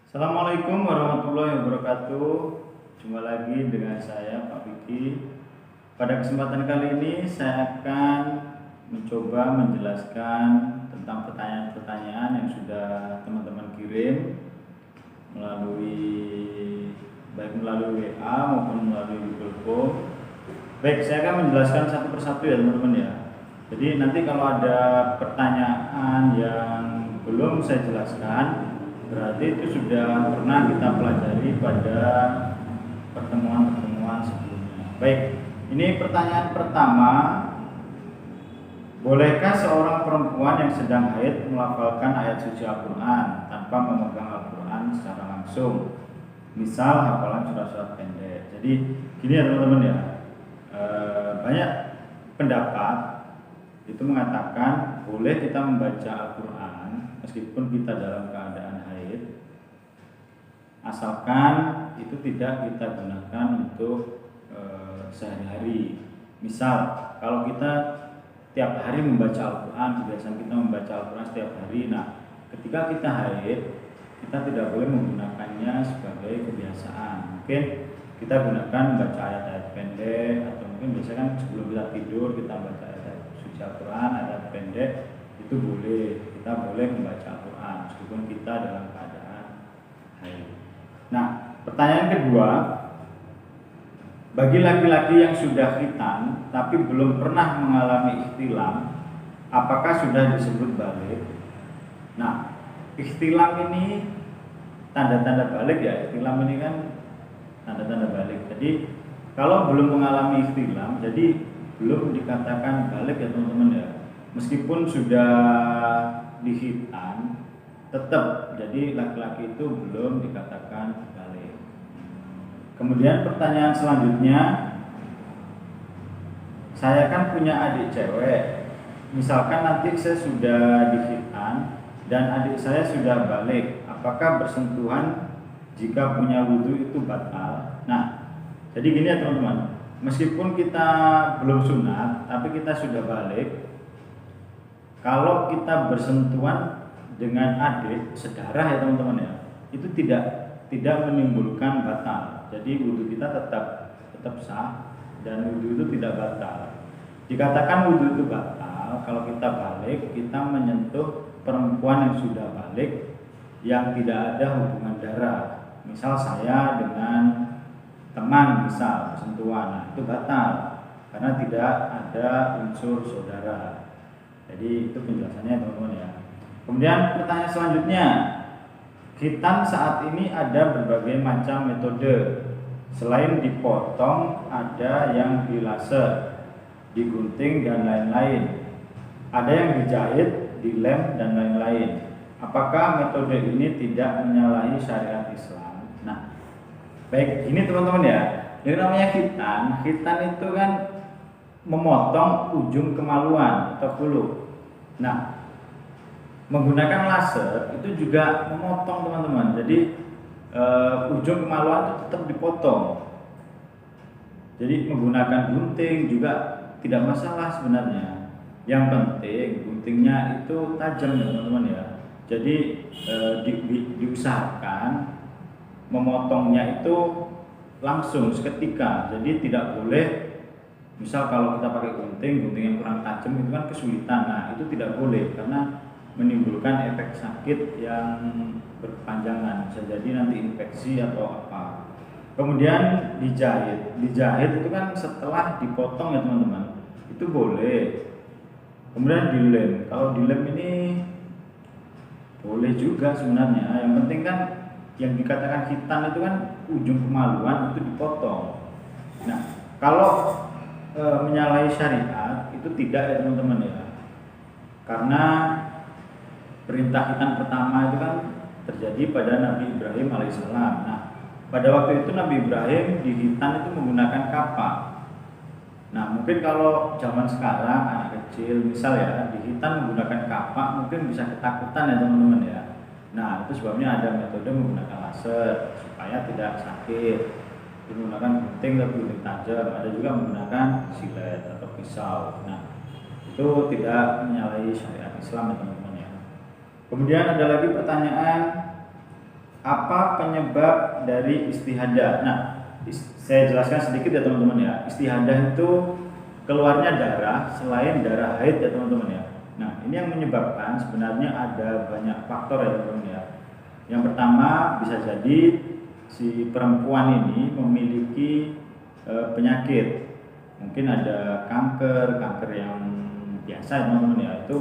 Assalamualaikum warahmatullahi wabarakatuh. Jumpa lagi dengan saya Pak Vicky. Pada kesempatan kali ini saya akan mencoba menjelaskan tentang pertanyaan-pertanyaan yang sudah teman-teman kirim baik melalui WA maupun melalui Google Form. Baik, saya akan menjelaskan satu persatu ya teman-teman ya. Jadi nanti kalau ada pertanyaan yang belum saya jelaskan, berarti itu sudah pernah kita pelajari pada pertemuan-pertemuan sebelumnya. Baik, ini pertanyaan pertama. Bolehkah seorang perempuan yang sedang haid melafalkan ayat suci Al-Quran tanpa memegang Al-Quran secara langsung? Misal hafalan surat-surat pendek. Jadi gini ya teman-teman ya, banyak pendapat itu mengatakan boleh kita membaca Al-Quran meskipun kita dalam keadaan haid, asalkan itu tidak kita gunakan untuk sehari-hari. Misal kalau kita tiap hari membaca Al-Quran, kebiasaan kita membaca Al-Quran setiap hari, nah ketika kita haid, kita tidak boleh menggunakannya sebagai kebiasaan. Mungkin kita gunakan baca ayat-ayat pendek, atau mungkin biasanya kan sebelum kita tidur kita baca ayat suci Al-Quran, ayat pendek, itu boleh. Kita boleh membaca Al-Quran meskipun kita dalam keadaan haid. Nah, pertanyaan kedua, bagi laki-laki yang sudah khitan tapi belum pernah mengalami ihtilam, apakah sudah disebut balik? Nah, ihtilam ini tanda-tanda balik ya. Ihtilam ini kan tanda-tanda balik. Jadi kalau belum mengalami ihtilam, jadi belum dikatakan balik ya teman-teman ya. Meskipun sudah dihitan, tetap jadi laki-laki itu belum dikatakan balik. Kemudian pertanyaan selanjutnya, saya kan punya adik cewek. Misalkan nanti saya sudah dihitan dan adik saya sudah balik, apakah bersentuhan jika punya wudhu itu batal? Nah, jadi gini ya teman-teman, meskipun kita belum sunat tapi kita sudah balik, kalau kita bersentuhan dengan adik sedarah ya teman-teman ya, itu tidak menimbulkan batal. Jadi wudhu kita tetap sah dan wudhu itu tidak batal. Dikatakan wudhu itu batal kalau kita balik, kita menyentuh perempuan yang sudah balik yang tidak ada hubungan darah. Misal saya dengan teman misal bersentuhan, nah itu batal karena tidak ada unsur saudara. Jadi itu penjelasannya teman-teman ya. Kemudian pertanyaan selanjutnya, khitan saat ini ada berbagai macam metode. Selain dipotong, ada yang dilaser, digunting dan lain-lain. Ada yang dijahit, dilem dan lain-lain. Apakah metode ini tidak menyalahi syariat Islam? Nah, baik, ini teman-teman ya. Yang namanya khitan, khitan itu kan memotong ujung kemaluan atau bulu. Nah, menggunakan laser itu juga memotong teman-teman. Jadi ujung kemaluan itu tetap dipotong. Jadi menggunakan gunting juga tidak masalah sebenarnya. Yang penting guntingnya itu tajam ya teman-teman ya. Jadi diusahakan memotongnya itu langsung seketika. Jadi tidak boleh, misal kalau kita pakai gunting yang kurang tajam itu kan kesulitan. Nah itu tidak boleh karena menimbulkan efek sakit yang berkepanjangan, bisa jadi nanti infeksi atau apa. Kemudian dijahit itu kan setelah dipotong ya teman-teman, itu boleh. Kemudian dilem, kalau dilem ini boleh juga sebenarnya. Yang penting kan yang dikatakan khitan itu kan ujung kemaluan itu dipotong. Nah kalau menyalahi syariat itu tidak ya teman-teman ya, karena perintah khitan pertama itu kan terjadi pada Nabi Ibrahim alaihissalam. Nah, pada waktu itu Nabi Ibrahim dihitan itu menggunakan kapak. Nah, mungkin kalau zaman sekarang anak kecil misal ya dihitan menggunakan kapak, mungkin bisa ketakutan ya teman-teman ya. Nah, itu sebabnya ada metode menggunakan laser supaya tidak sakit. Menggunakan gunting lebih tajam, ada juga menggunakan silet atau pisau. Nah, itu tidak menyalahi syariat Islam ya teman-teman ya. Kemudian ada lagi pertanyaan, Apa penyebab dari istihadah? Nah, saya jelaskan sedikit ya teman-teman ya. Istihadah itu keluarnya darah selain darah haid ya teman-teman ya. Nah, ini yang menyebabkan sebenarnya ada banyak faktor ya teman-teman ya. Yang pertama bisa jadi si perempuan ini memiliki penyakit. Mungkin ada kanker yang biasa ya teman-teman ya. Itu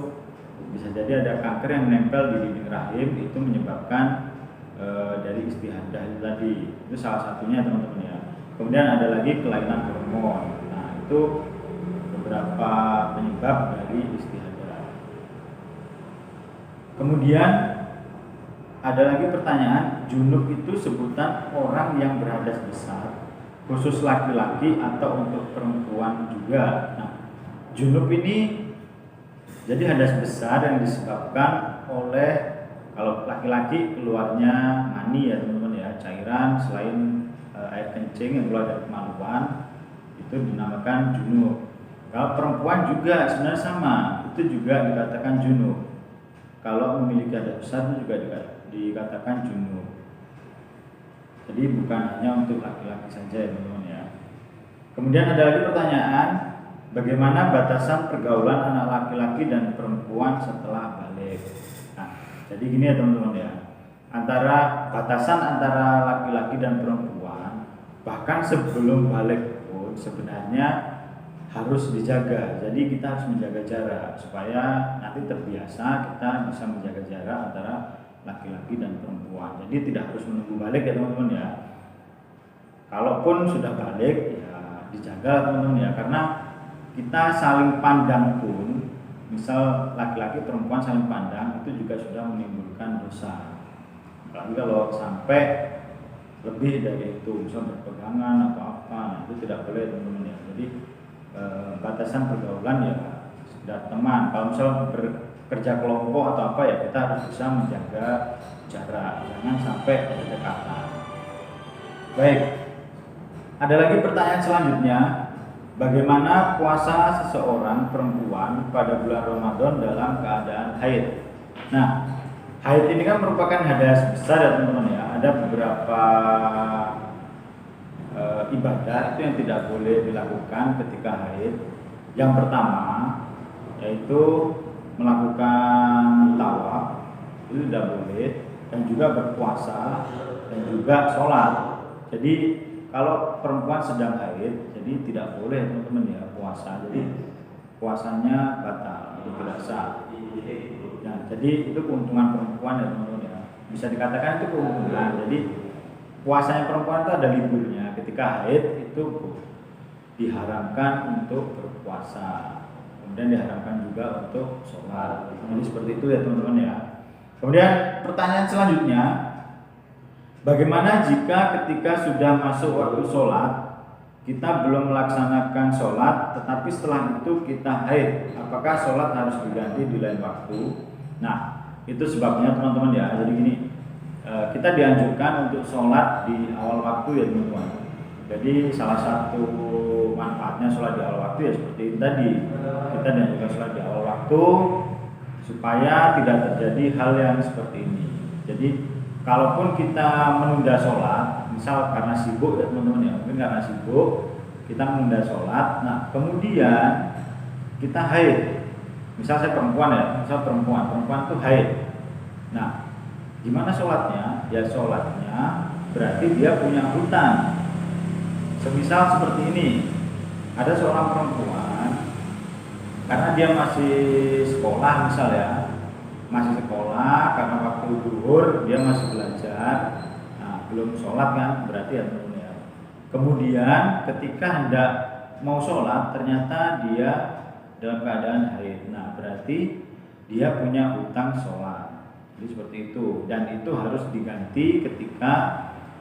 bisa jadi ada kanker yang menempel di dinding rahim, itu menyebabkan dari istihadah itu tadi. Itu salah satunya teman-teman ya. Kemudian ada lagi kelainan hormon. Nah, itu beberapa penyebab dari istihadah. Kemudian ada lagi pertanyaan, junub itu sebutan orang yang berhadas besar, khusus laki-laki atau untuk perempuan juga. Nah, junub ini jadi hadas besar yang disebabkan oleh, kalau laki-laki keluarnya mani ya teman-teman ya, cairan selain air kencing yang keluar dari kemaluan, itu dinamakan junub. Kalau perempuan juga sebenarnya sama, itu juga dikatakan junub. Kalau memiliki hadas besar itu juga dikatakan junub. Jadi bukan hanya untuk laki-laki saja ya teman-teman ya. Kemudian ada lagi pertanyaan, bagaimana batasan pergaulan anak laki-laki dan perempuan setelah balik? Nah, jadi gini ya teman-teman ya, batasan antara laki-laki dan perempuan bahkan sebelum balik pun sebenarnya harus dijaga. Jadi kita harus menjaga jarak supaya nanti terbiasa kita bisa menjaga jarak antara laki-laki dan perempuan. Jadi tidak harus menunggu balik ya teman-teman ya. Kalaupun sudah balik ya dijaga teman-teman ya, karena kita saling pandang pun, misal laki-laki perempuan saling pandang, itu juga sudah menimbulkan dosa. Apalagi kalau sampai lebih dari itu, misal berpegangan atau apa, itu tidak boleh teman-teman ya. Jadi batasan pergaulan ya sekedar teman. Kalau misal bekerja kelompok atau apa ya, kita harus bisa menjaga jarak, jangan sampai berdekatan. Baik, ada lagi pertanyaan selanjutnya. Bagaimana puasa seseorang perempuan pada bulan Ramadan dalam keadaan haid? Nah, haid ini kan merupakan hadas besar ya teman-teman ya. Ada beberapa ibadah itu yang tidak boleh dilakukan ketika haid. Yang pertama yaitu melakukan tawaf, itu tidak boleh, dan juga berpuasa dan juga sholat. Jadi kalau perempuan sedang haid, jadi tidak boleh teman-teman ya puasa. Jadi puasanya batal, itu tidak sah. Nah, jadi itu keuntungan perempuan ya teman-teman ya. Bisa dikatakan itu keuntungan. Jadi puasanya perempuan itu ada liburnya. Ketika haid itu diharamkan untuk berpuasa. Kemudian diharamkan juga untuk sholat. Jadi seperti itu ya teman-teman ya. Kemudian pertanyaan selanjutnya, bagaimana jika ketika sudah masuk waktu sholat, kita belum melaksanakan sholat, tetapi setelah itu kita haid, apakah sholat harus diganti di lain waktu? Nah, itu sebabnya teman-teman ya. Jadi gini, kita dianjurkan untuk sholat di awal waktu ya teman-teman. Jadi salah satu manfaatnya sholat di awal waktu ya seperti itu tadi. Kita dianjurkan sholat di awal waktu supaya tidak terjadi hal yang seperti ini. Jadi kalaupun kita menunda sholat, misal karena sibuk ya teman-teman ya, mungkin karena sibuk kita menunda sholat, nah kemudian kita haid. Misal saya perempuan ya, misal perempuan itu haid. Nah, gimana sholatnya? Ya sholatnya berarti dia punya hutang. Semisal seperti ini, ada seorang perempuan, karena dia masih sekolah misal ya, masih sekolah karena waktu zuhur dia masih belajar, nah belum sholat kan, berarti ya teman-teman ya. Kemudian ketika hendak mau sholat ternyata dia dalam keadaan haid, nah berarti dia punya hutang sholat. Jadi seperti itu, dan itu harus diganti ketika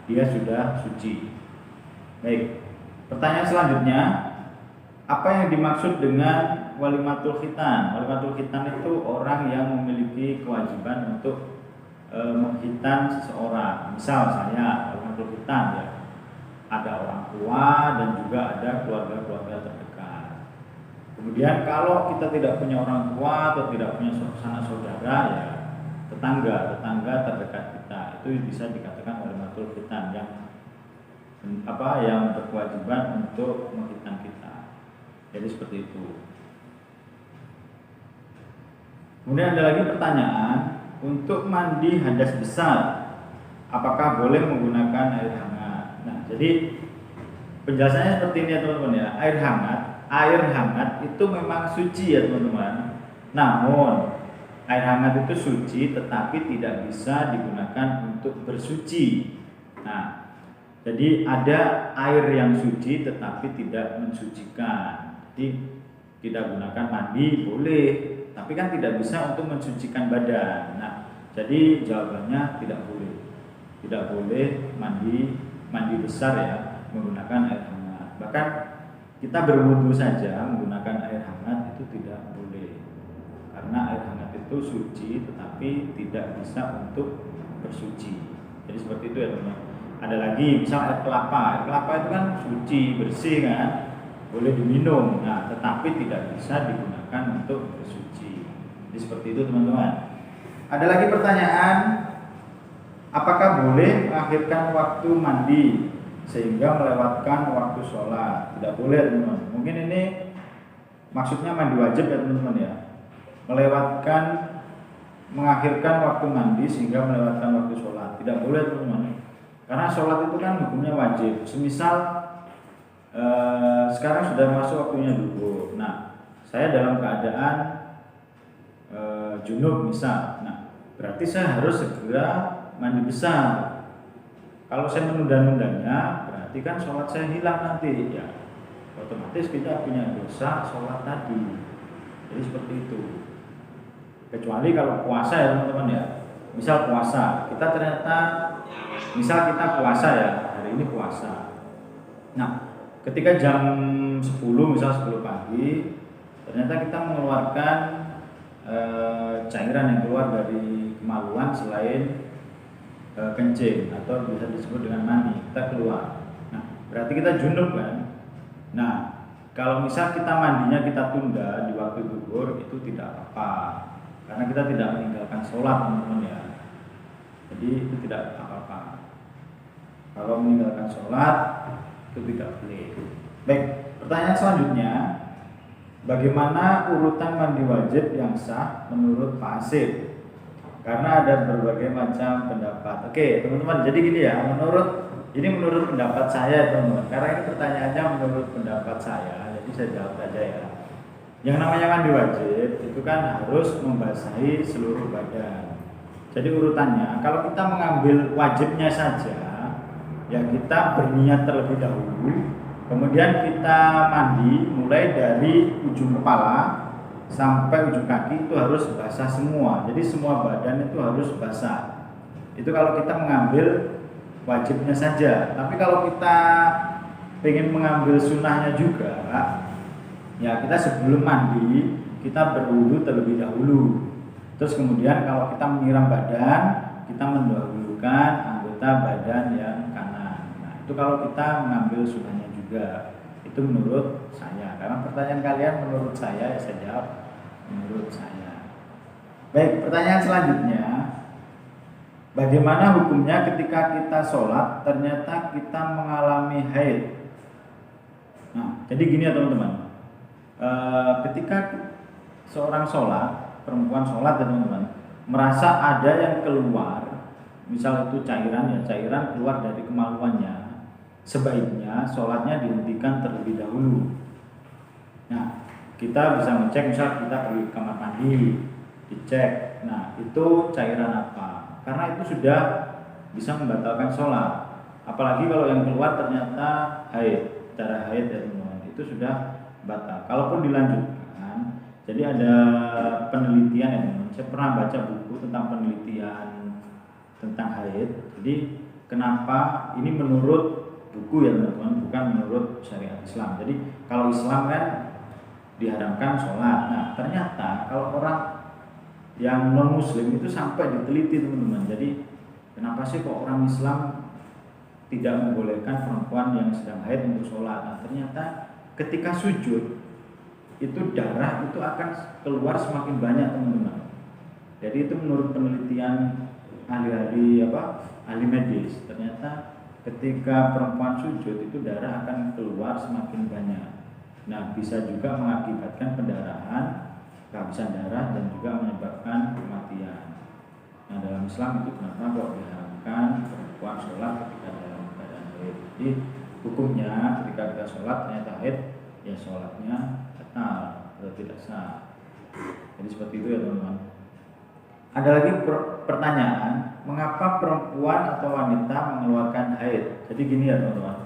dia sudah suci. Baik, pertanyaan selanjutnya, apa yang dimaksud dengan walimatul khitan? Walimatul khitan itu orang yang memiliki kewajiban untuk menghitan seseorang. Misal saya walimatul khitan ya, ada orang tua dan juga ada keluarga-keluarga terdekat. Kemudian kalau kita tidak punya orang tua atau tidak punya sanak saudara ya tetangga terdekat kita, itu itu bisa dikatakan walimatul khitan yang berkewajiban untuk menghitan kita. Jadi seperti itu. Kemudian ada lagi pertanyaan, untuk mandi hadas besar apakah boleh menggunakan air hangat? Nah, jadi penjelasannya seperti ini ya teman-teman ya. Air hangat itu memang suci ya teman-teman. Namun air hangat itu suci tetapi tidak bisa digunakan untuk bersuci. Nah, jadi ada air yang suci tetapi tidak mensucikan. Jadi tidak gunakan mandi boleh, tapi kan tidak bisa untuk mensucikan badan. Nah, jadi jawabannya tidak boleh. Tidak boleh mandi besar ya menggunakan air hangat. Bahkan kita berwudu saja menggunakan air hangat itu tidak boleh. Karena air hangat itu suci tetapi tidak bisa untuk bersuci. Jadi seperti itu ya teman-teman. Ada lagi misal air kelapa. Air kelapa itu kan suci, bersih kan, boleh diminum. Nah, tetapi tidak bisa digunakan untuk bersuci. Jadi seperti itu teman-teman. Ada lagi pertanyaan, apakah boleh mengakhirkan waktu mandi sehingga melewatkan waktu sholat? Tidak boleh teman-teman. Mungkin ini maksudnya mandi wajib ya teman-teman ya. Mengakhirkan waktu mandi sehingga melewatkan waktu sholat. Tidak boleh teman-teman. Karena sholat itu kan hukumnya wajib. Semisal sekarang sudah masuk waktunya duhur. Nah, saya dalam keadaan junub misal. Nah, berarti saya harus segera mandi besar. Kalau saya menunda-nundanya, berarti kan sholat saya hilang nanti ya. Otomatis kita punya dosa sholat tadi. Jadi seperti itu. Kecuali kalau puasa ya teman-teman ya. Misal puasa, kita puasa ya, hari ini puasa. Nah, ketika jam 10 misal 10 pagi, ternyata kita mengeluarkan cairan yang keluar dari kemaluan selain kencing atau bisa disebut dengan mani, kita keluar. Nah, berarti kita junub kan. Nah, kalau misal kita mandinya kita tunda di waktu zuhur itu tidak apa-apa, karena kita tidak meninggalkan sholat teman-teman ya. Jadi itu tidak apa-apa. Kalau meninggalkan sholat itu tidak boleh. Baik, pertanyaan selanjutnya, bagaimana urutan mandi wajib yang sah menurut Pak Asif? Karena ada berbagai macam pendapat. Oke, teman-teman, jadi gini ya, menurut pendapat saya teman-teman. Karena ini pertanyaannya menurut pendapat saya, jadi saya jawab aja ya. Yang namanya mandi wajib itu kan harus membasahi seluruh badan. Jadi urutannya, kalau kita mengambil wajibnya saja, ya kita berniat terlebih dahulu, kemudian kita mandi mulai dari ujung kepala sampai ujung kaki itu harus basah semua. Jadi semua badan itu harus basah. Itu kalau kita mengambil wajibnya saja. Tapi kalau kita ingin mengambil sunnahnya juga, ya kita sebelum mandi kita berwudu terlebih dahulu. Terus kemudian kalau kita menyiram badan, kita mendahulukan anggota badan yang kanan. Nah, itu kalau kita mengambil sunnahnya juga. Itu menurut saya. Karena pertanyaan kalian menurut saya, ya saya jawab menurut saya. Baik, pertanyaan selanjutnya, bagaimana hukumnya ketika kita sholat ternyata kita mengalami haid? Nah, jadi gini ya teman-teman. Ketika seorang sholat, perempuan sholat ya teman-teman, merasa ada yang keluar, misal itu cairan keluar dari kemaluannya, sebaiknya sholatnya dihentikan terlebih dahulu. Nah, kita bisa ngecek, misal kita pergi ke kamar mandi, dicek, nah itu cairan apa? Karena itu sudah bisa membatalkan sholat. Apalagi kalau yang keluar ternyata haid, darah haid ya teman-teman, itu sudah batal. Kalaupun dilanjutkan, jadi ada penelitian ya teman-teman. Saya pernah baca buku tentang penelitian tentang haid. Jadi kenapa ini menurut buku ya teman-teman, bukan menurut syariat Islam. Jadi kalau Islam kan diharamkan sholat. Nah ternyata kalau orang yang non muslim itu sampai diteliti teman-teman. Jadi kenapa sih kok orang Islam tidak membolehkan perempuan yang sedang haid untuk sholat? Nah ternyata ketika sujud itu darah itu akan keluar semakin banyak teman-teman. Jadi itu menurut penelitian ahli medis, ternyata ketika perempuan sujud itu darah akan keluar semakin banyak. Nah, bisa juga mengakibatkan pendarahan, kehabisan darah, dan juga menyebabkan kematian. Nah, dalam Islam itu kenapa kok diharamkan perempuan sholat ketika dalam keadaan haid? Jadi hukumnya ketika kita sholat ternyata haid, ya sholatnya batal atau tidak sah. Jadi seperti itu ya teman-teman. Ada lagi pertanyaan, mengapa perempuan atau wanita mengeluarkan haid? Jadi gini ya teman-teman,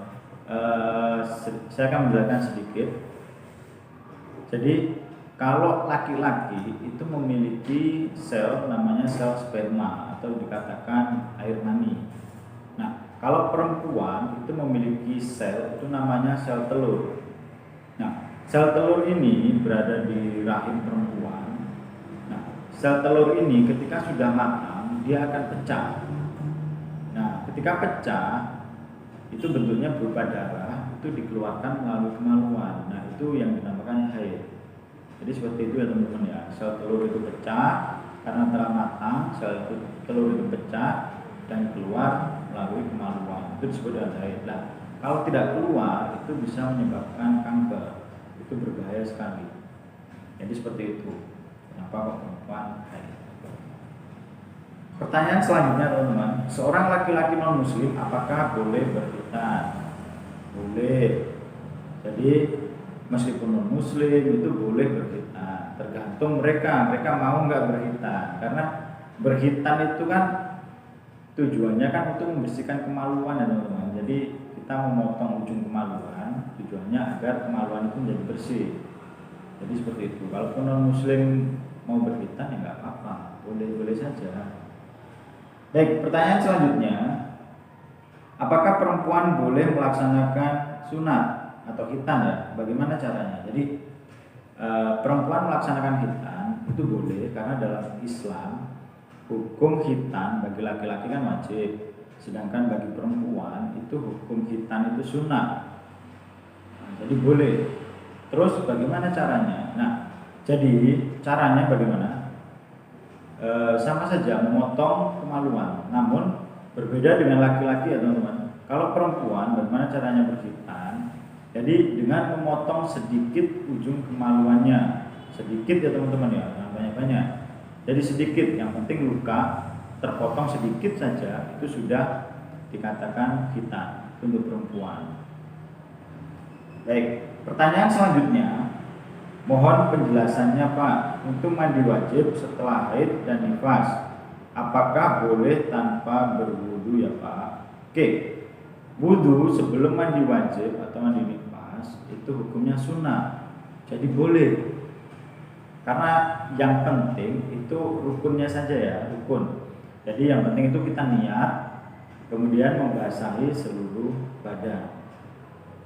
saya akan menjelaskan sedikit. Jadi kalau laki-laki itu memiliki sel namanya sel sperma atau dikatakan air mani. Nah, kalau perempuan itu memiliki sel itu namanya sel telur. Nah, sel telur ini berada di rahim perempuan. Nah, sel telur ini ketika sudah matang dia akan pecah. Nah, ketika pecah itu bentuknya berupa darah, itu dikeluarkan melalui kemaluan. Nah, itu yang dinamakan haid. Jadi seperti itu ya teman-teman ya. Sel telur itu pecah karena telah matang, sel telur itu pecah dan keluar melalui kemaluan. Itu disebut dengan haid. Nah, kalau tidak keluar itu bisa menyebabkan kanker. Itu berbahaya sekali. Jadi seperti itu. Kenapa kok perempuan haid? Pertanyaan selanjutnya teman-teman, seorang laki-laki non muslim apakah boleh berkhitan? Boleh. Jadi meskipun non muslim itu boleh berkhitan, tergantung mereka mau nggak berkhitan. Karena berkhitan itu kan tujuannya kan untuk membersihkan kemaluan ya teman-teman. Jadi kita memotong ujung kemaluan, tujuannya agar kemaluan itu menjadi bersih. Jadi seperti itu. Kalaupun non muslim mau berkhitan ya nggak apa-apa, boleh saja. Baik, pertanyaan selanjutnya, apakah perempuan boleh melaksanakan sunat atau khitan ya? Bagaimana caranya? Jadi perempuan melaksanakan khitan itu boleh karena dalam Islam hukum khitan bagi laki-laki kan wajib, sedangkan bagi perempuan itu hukum khitan itu sunat. Nah, jadi boleh. Terus bagaimana caranya? Nah, jadi caranya bagaimana? Sama saja memotong kemaluan, namun berbeda dengan laki-laki ya teman-teman. Kalau perempuan bagaimana caranya berkhitan? Jadi dengan memotong sedikit ujung kemaluannya, sedikit ya teman-teman ya, jangan banyak-banyak. Jadi sedikit, yang penting luka terpotong sedikit saja itu sudah dikatakan khitan untuk perempuan. Baik, pertanyaan selanjutnya, mohon penjelasannya Pak, untuk mandi wajib setelah haid dan nifas, apakah boleh tanpa berwudu ya Pak? Oke, wudu sebelum mandi wajib atau mandi nifas itu hukumnya sunnah, jadi boleh. Karena yang penting itu rukunnya saja ya, rukun. Jadi yang penting itu kita niat, kemudian membasahi seluruh badan.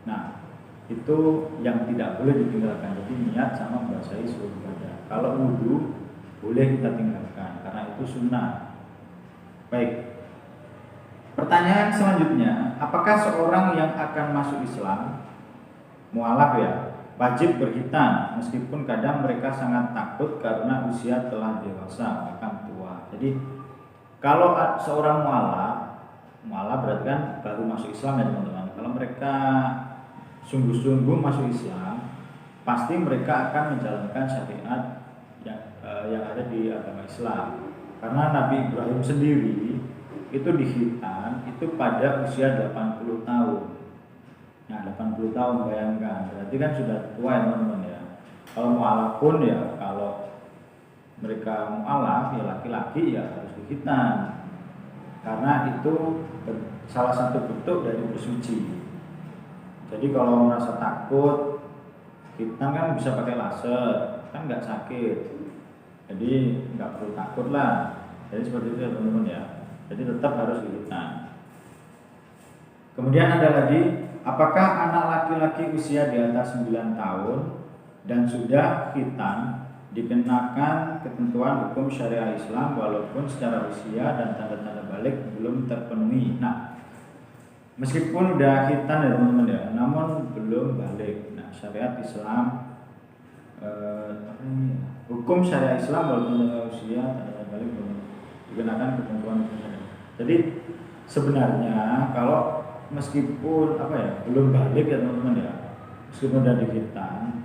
Nah, itu yang tidak boleh ditinggalkan. Jadi niat sama membasahi seluruh badan. Kalau wudu boleh kita tinggalkan karena itu sunnah. Baik. Pertanyaan selanjutnya, apakah seorang yang akan masuk Islam, mualaf ya, wajib berkhitan meskipun kadang mereka sangat takut karena usia telah dewasa bahkan tua. Jadi kalau seorang mualaf berarti kan baru masuk Islam ya teman-teman. Kalau mereka sungguh-sungguh masuk Islam, pasti mereka akan menjalankan syariat yang ada di agama Islam. Karena Nabi Ibrahim sendiri itu dikhitan itu pada usia 80 tahun. Nah, 80 tahun bayangkan, berarti kan sudah tua ya teman-teman ya. Kalau mualaf pun ya, kalau mereka mualaf ya laki-laki ya harus dikhitan. Karena itu salah satu bentuk dari bersuci. Jadi kalau merasa takut, kita kan bisa pakai laser, kan nggak sakit. Jadi nggak perlu takut lah. Jadi seperti itu ya teman-teman ya. Jadi tetap harus dikhitan. Kemudian ada lagi, apakah anak laki-laki usia di atas 9 tahun dan sudah khitan dikenakan ketentuan hukum syariah Islam walaupun secara usia dan tanda-tanda balik belum terpenuhi? Nah, meskipun udah khitan ya teman-teman ya, namun belum balik. Nah, syariat Islam hukum syariat Islam walaupun usia tanda balik belum dikenakan ketentuan hukum syariah. Jadi sebenarnya kalau meskipun belum balik ya teman-teman ya, meskipun udah dihitan,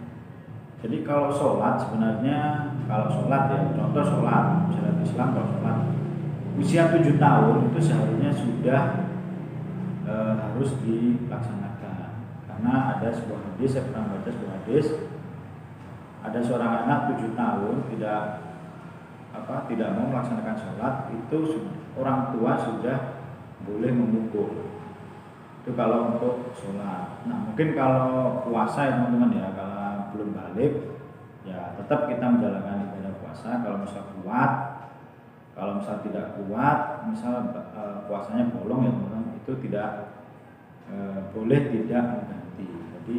jadi kalau sholat sebenarnya, kalau sholat ya, contoh sholat misalnya Islam, kalau sholat usia 7 tahun itu seharusnya sudah harus dilaksanakan. Karena ada sebuah hadis, saya pernah baca sebuah hadis, ada seorang anak 7 tahun tidak mau melaksanakan sholat, itu orang tua sudah boleh memukul. Itu kalau untuk sholat. Nah mungkin kalau puasa ya teman-teman ya, kalau belum balik ya tetap kita menjalankan ibadah puasa. Kalau misal kuat, kalau misal tidak kuat, misal puasanya bolong ya teman-teman, itu tidak boleh tidak mengganti. Jadi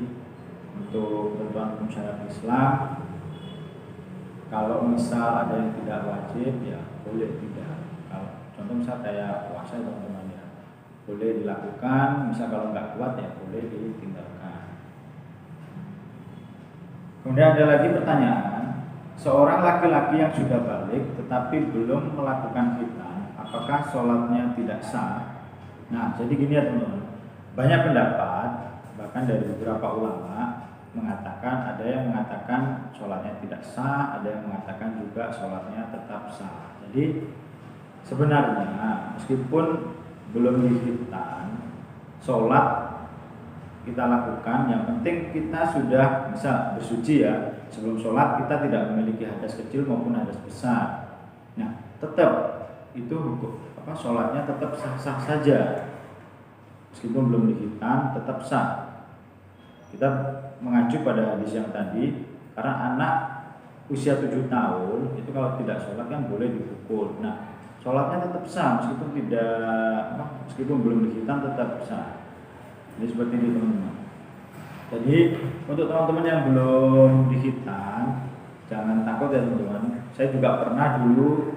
untuk ketentuan hukum syariat Islam, kalau misal ada yang tidak wajib ya boleh tidak. Kalau contoh misal kayak puasa teman-teman ya, boleh dilakukan. Misal kalau nggak kuat ya boleh ditinggalkan. Kemudian ada lagi pertanyaan, seorang laki-laki yang sudah balik tetapi belum melakukan khitan, apakah sholatnya tidak sah? Nah jadi gini ya teman-teman, banyak pendapat bahkan dari beberapa ulama mengatakan, ada yang mengatakan sholatnya tidak sah, ada yang mengatakan juga sholatnya tetap sah. Jadi sebenarnya meskipun belum dihitan, sholat kita lakukan, yang penting kita sudah bisa bersuci ya. Sebelum sholat kita tidak memiliki hadas kecil maupun hadas besar. Nah tetap itu sholatnya tetap sah-sah saja, meskipun belum dihitan tetap sah. Kita mengacu pada hadis yang tadi, karena anak usia 7 tahun itu kalau tidak sholat kan boleh dipukul. Nah sholatnya tetap sah meskipun belum dihitan tetap sah. Jadi seperti itu teman-teman. Jadi untuk teman-teman yang belum dihitan, jangan takut ya teman-teman. Saya juga pernah dulu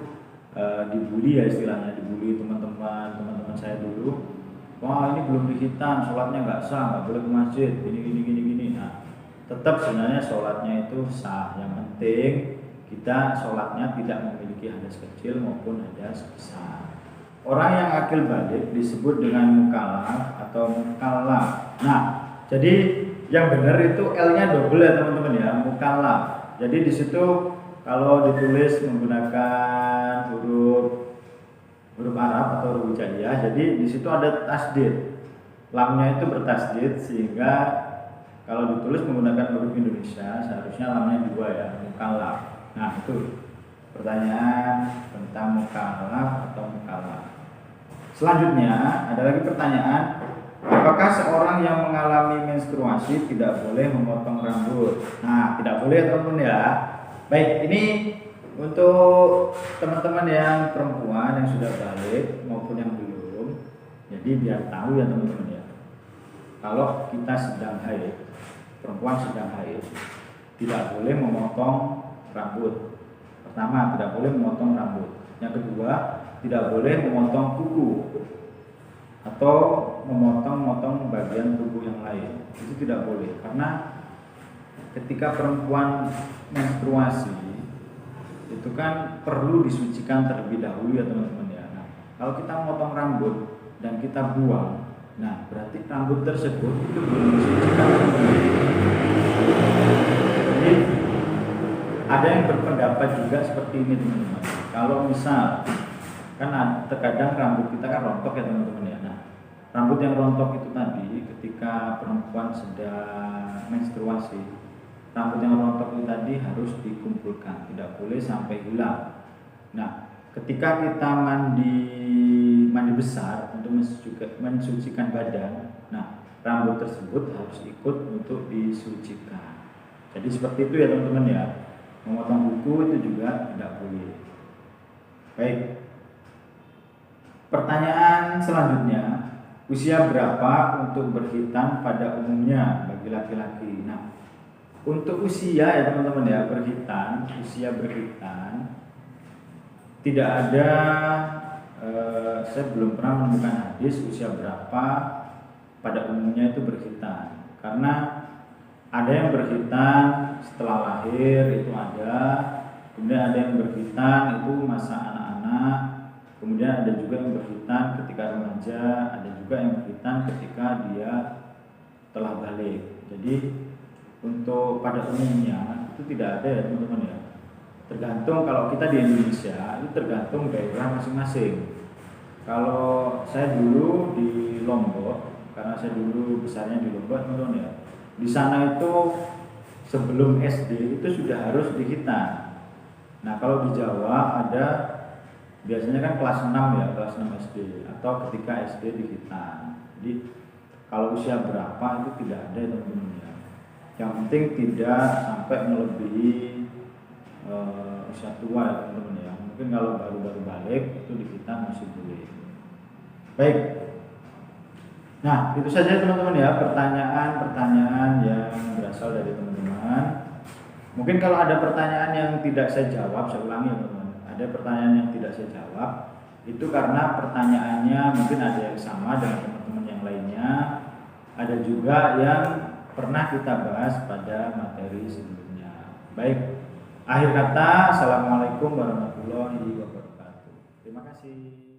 dibully ya istilahnya, dibully teman-teman saya dulu. Wah ini belum dihitan, sholatnya nggak sah, nggak boleh ke masjid, gini. Nah, tetap sebenarnya sholatnya itu sah. Yang penting kita sholatnya tidak memiliki hadas kecil maupun hadas besar. Orang yang akil balik disebut dengan mukallaf atau mukallaf. Nah, jadi yang benar itu L-nya double ya teman-teman ya, mukallaf. Jadi di situ kalau ditulis menggunakan huruf Arab atau huruf hijaiyah, jadi di situ ada tasdid. Lamnya itu bertasdid, sehingga kalau ditulis menggunakan huruf Indonesia seharusnya lamnya 2 ya, mukallaf. Nah itu pertanyaan tentang mukallaf atau mukallaf. Selanjutnya ada lagi pertanyaan, apakah seorang yang mengalami menstruasi tidak boleh memotong rambut? Nah tidak boleh teman-teman ya. Baik, ini untuk teman-teman yang perempuan yang sudah balik maupun yang belum, jadi biar tahu ya teman-teman ya, kalau kita sedang haid, perempuan sedang haid, tidak boleh memotong rambut. Pertama, tidak boleh memotong rambut. Yang kedua, tidak boleh memotong kuku atau memotong bagian tubuh yang lain. Itu tidak boleh, karena ketika perempuan menstruasi itu kan perlu disucikan terlebih dahulu ya teman-teman ya. Nah, kalau kita memotong rambut dan kita buang, nah berarti rambut tersebut itu belum disucikan. Jadi ada yang berpendapat juga seperti ini teman-teman. Kalau misal kan terkadang rambut kita kan rontok ya teman-teman ya. Nah, rambut yang rontok itu tadi ketika perempuan sedang menstruasi, rambut yang rontok itu tadi harus dikumpulkan, tidak boleh sampai hilang. Nah, ketika kita mandi besar untuk mensucikan badan, nah rambut tersebut harus ikut untuk disucikan. Jadi seperti itu ya teman-teman ya. Memotong kuku itu juga tidak boleh. Baik. Pertanyaan selanjutnya, usia berapa untuk berkhitan pada umumnya bagi laki-laki? Nah, untuk usia ya teman-teman ya, usia berkhitan tidak ada, saya belum pernah menemukan hadis usia berapa pada umumnya itu berkhitan. Karena ada yang berkhitan setelah lahir itu ada, kemudian ada yang berkhitan itu masa anak-anak, Kemudian ada juga yang berkhitan ketika remaja, ada juga yang berkhitan ketika dia telah balik. Jadi untuk pada umumnya itu tidak ada ya teman-teman ya. Tergantung, kalau kita di Indonesia itu tergantung daerah masing-masing. Kalau saya dulu di Lombok, karena saya dulu besarnya di Lombok teman-teman ya, di sana itu sebelum SD itu sudah harus dihitan. Nah kalau di Jawa ada biasanya kan kelas 6 ya, kelas 6 SD atau ketika SD dihitan. Jadi kalau usia berapa itu tidak ada teman-teman ya. Yang penting tidak sampai melebihi usia tua ya teman-teman ya. Mungkin kalau baru-baru balik itu dihitan masih boleh. Baik. Nah, itu saja teman-teman ya, pertanyaan-pertanyaan yang berasal dari teman-teman. Mungkin kalau ada pertanyaan yang tidak saya jawab, saya ulangi ya teman-teman. Ada pertanyaan yang tidak saya jawab, itu karena pertanyaannya mungkin ada yang sama dengan teman-teman yang lainnya. Ada juga yang pernah kita bahas pada materi sebelumnya. Baik. Akhir kata, assalamualaikum warahmatullahi wabarakatuh. Terima kasih.